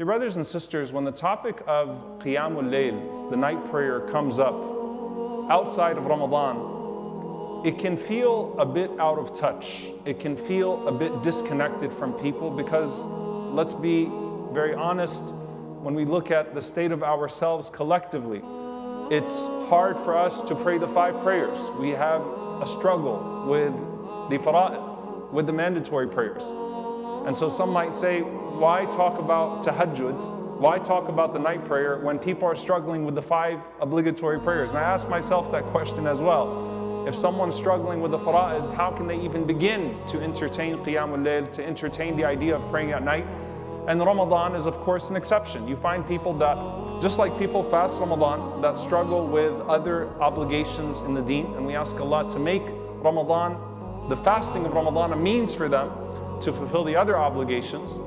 Dear brothers and sisters, when the topic of Qiyamul Layl, the night prayer, comes up outside of Ramadan, it can feel a bit out of touch. It can feel a bit disconnected from people because, let's be very honest, when we look at the state of ourselves collectively, it's hard for us to pray the 5 prayers. We have a struggle with the fara'id, with the mandatory prayers. And so some might say, why talk about Tahajjud? Why talk about the night prayer when people are struggling with the 5 obligatory prayers? And I ask myself that question as well. If someone's struggling with the fara'id, how can they even begin to entertain Qiyamul Layl, to entertain the idea of praying at night? And Ramadan is of course an exception. You find people that, just like people fast Ramadan, that struggle with other obligations in the deen, and we ask Allah to make Ramadan, the fasting of Ramadan, a means for them to fulfill the other obligations.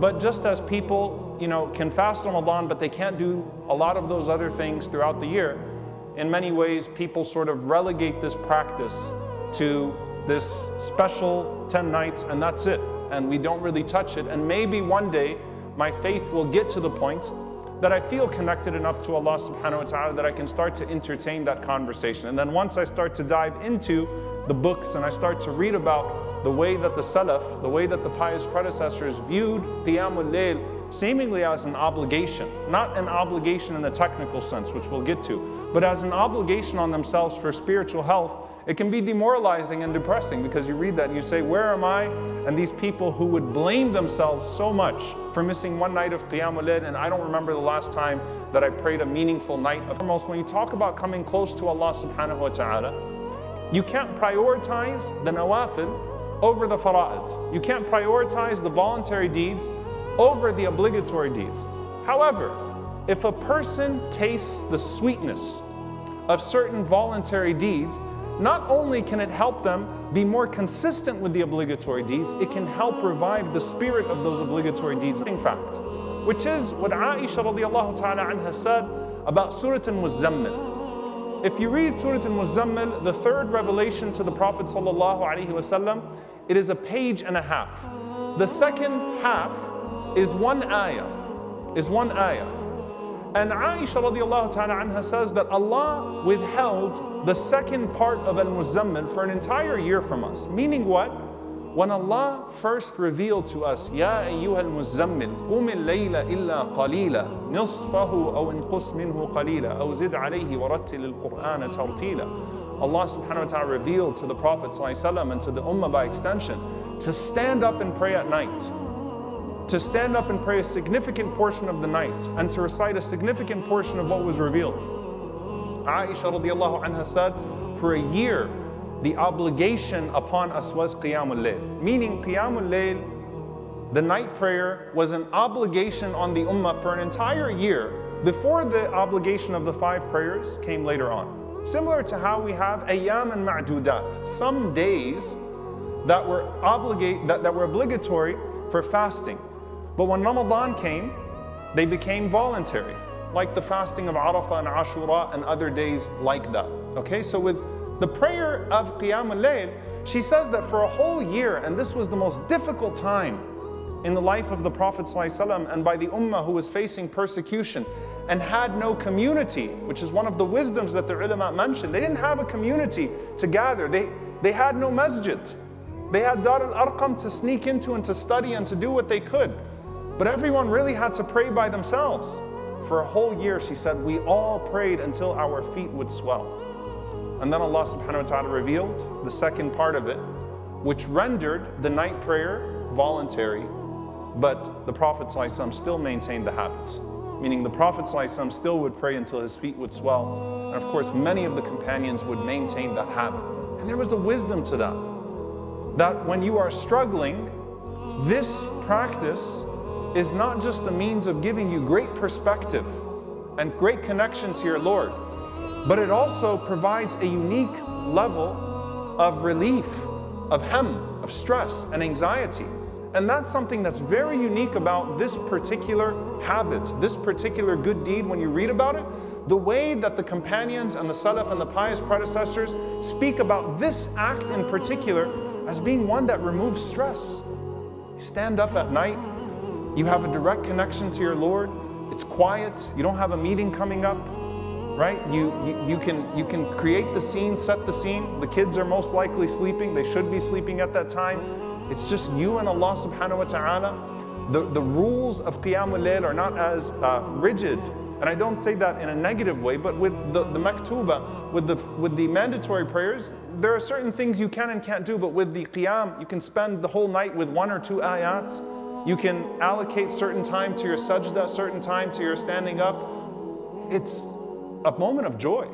But just as people, can fast Ramadan, but they can't do a lot of those other things throughout the year, in many ways people sort of relegate this practice to this special 10 nights and that's it. And we don't really touch it. And maybe one day my faith will get to the point that I feel connected enough to Allah subhanahu wa ta'ala that I can start to entertain that conversation. And then once I start to dive into the books and I start to read about the way that the Salaf, the way that the pious predecessors viewed Qiyamul Layl seemingly as an obligation, not an obligation in the technical sense, which we'll get to, but as an obligation on themselves for spiritual health, it can be demoralizing and depressing because you read that and you say, where am I? And these people who would blame themselves so much for missing one night of Qiyamul Layl, and I don't remember the last time that I prayed a meaningful night. Foremost, when you talk about coming close to Allah subhanahu wa ta'ala, you can't prioritize the nawafil over the fara'id. You can't prioritize the voluntary deeds over the obligatory deeds. However, if a person tastes the sweetness of certain voluntary deeds, not only can it help them be more consistent with the obligatory deeds, it can help revive the spirit of those obligatory deeds. In fact, which is what Aisha radiallahu ta'ala anha said about Surah Al-Muzammil. If you read Surah Al-Muzammil, the 3rd revelation to the Prophet sallallahu alaihi wasallam, it is a page and a half. The second half is one ayah. And Aisha radiallahu ta'ala anha says that Allah withheld the second part of Al-Muzammil for an entire year from us. Meaning what? When Allah first revealed to us, Ya ayyuha al-Muzammil, qum al-layla illa qalila, nisfahu aw inqus minhu qalila, aw zid alayhi wa rattil al-Qur'ana tartila. Allah subhanahu wa ta'ala revealed to the Prophet sallallahu alaihi wasallam and to the Ummah by extension to stand up and pray at night. To stand up and pray a significant portion of the night and to recite a significant portion of what was revealed. Aisha radiallahu anha said, for a year, the obligation upon us was Qiyamul Layl. Meaning Qiyamul Layl, the night prayer, was an obligation on the Ummah for an entire year before the obligation of the 5 prayers came later on. Similar to how we have ayyam and ma'dudat, some days that were obligatory for fasting. But when Ramadan came, they became voluntary, like the fasting of Arafah and Ashura and other days like that. Okay, so with the prayer of Qiyamul Layl, she says that for a whole year, and this was the most difficult time in the life of the Prophet ﷺ and by the Ummah who was facing persecution and had no community, which is one of the wisdoms that the ulama mentioned. They didn't have a community to gather. They had no masjid. They had Dar al-Arqam to sneak into and to study and to do what they could. But everyone really had to pray by themselves. For a whole year, she said, we all prayed until our feet would swell. And then Allah subhanahu wa ta'ala revealed the second part of it, which rendered the night prayer voluntary, but the Prophet ﷺ still maintained the habits. Meaning the Prophet ﷺ still would pray until his feet would swell. And of course, many of the companions would maintain that habit. And there was a wisdom to that when you are struggling, this practice is not just a means of giving you great perspective and great connection to your Lord, but it also provides a unique level of relief, of of stress and anxiety. And that's something that's very unique about this particular habit, this particular good deed. When you read about it, the way that the companions and the Salaf and the pious predecessors speak about this act in particular as being one that removes stress. You stand up at night You have a direct connection to your Lord. It's quiet. You don't have a meeting coming up, right? You can create the scene, set the scene. The kids are most likely sleeping. They should be sleeping at that time. It's just you and Allah subhanahu wa ta'ala. The rules of Qiyamul Layl are not as rigid. And I don't say that in a negative way, but with the maktuba, with the mandatory prayers, there are certain things you can and can't do, but with the qiyam, you can spend the whole night with 1 or 2 ayat. You can allocate certain time to your sajda, certain time to your standing up. It's a moment of joy.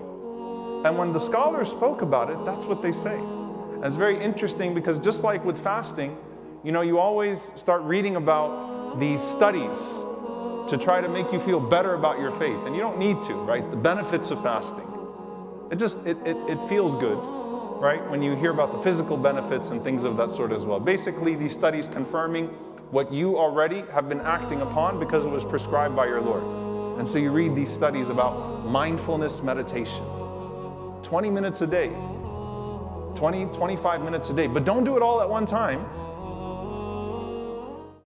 And when the scholars spoke about it, that's what they say. And it's very interesting because just like with fasting, you know, you always start reading about these studies to try to make you feel better about your faith. And you don't need to, right? The benefits of fasting. It feels good, right? When you hear about the physical benefits and things of that sort as well. Basically, these studies confirming what you already have been acting upon because it was prescribed by your Lord. And so you read these studies about mindfulness meditation. 20 minutes a day. 20, 25 minutes a day. But don't do it all at one time.